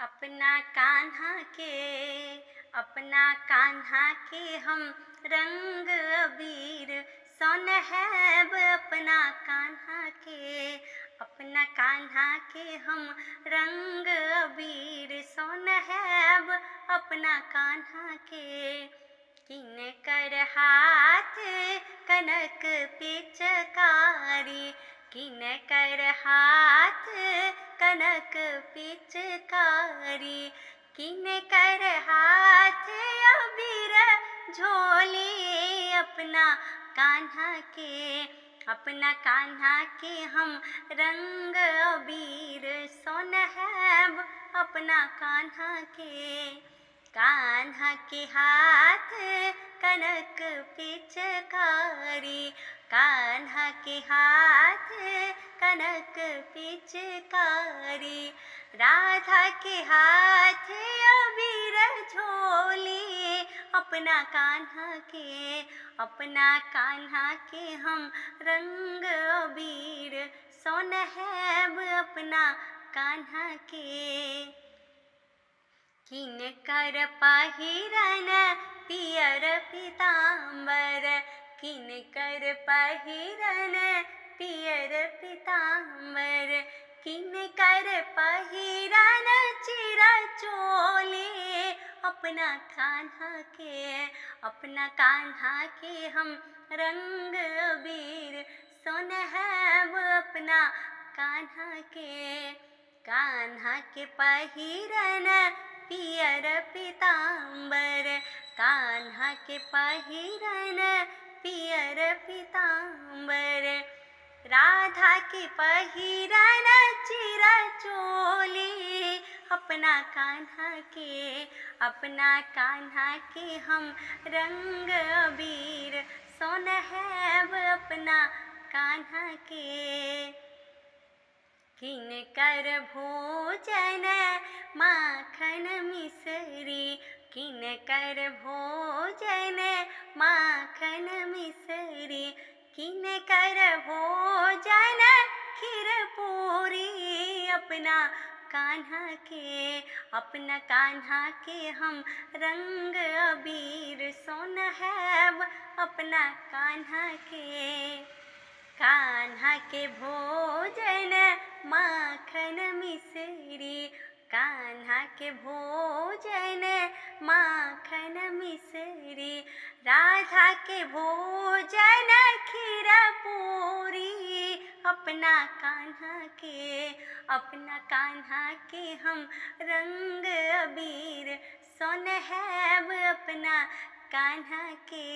अपना कान्हा के अपना कान्हा के हम रंग अबीर सोनहब अपना कान्हा के अपना कान्हा के हम रंग अबीर सोनहब अपना कान्हा के किन कर हाथ कनक पिचकारी किन कर हाथ कनक पिचकारी किन कर हाथ अबीर झोली अपना कान्हा के हम रंग अबीर सोनहब अपना कान्हा के हाथ कनक पिचकारी कान्हा के हाथ कनक पिचकारी राधा के हाथ अबीर झोली अपना कान्हा के हम रंग अबीर सोनहब अपना कान्हा के किन कर पहिरन पियर पीताम्बर किन कर पहिरन पियर पीताम्बर किन कर पहिरन चिरा चोली अपना कान्हा के हम रंग अबीर सोनहब अपना कान्हा के पहिरन पियर पीताम्बर कान्हा के पहिरन पियर पीताम्बर राधा के पहिरन चिरा चोली अपना कान्हा के हम रंग अबीर सोनहब अपना कान्हा के किन कर भोजन माखन मिसरी किन कर भोजन माखन मिसरी किन कर भोजन खीर पूरी अपना कान्हा के हम रंग अबीर सोनहब अपना कान्हा के भोजन माखन मिसरी कान्हा के भोजन माखन मिसरी राधा के भोजन खीर पूरी अपना कान्हा के हम रंग अबीर सोनहब अपना कान्हा के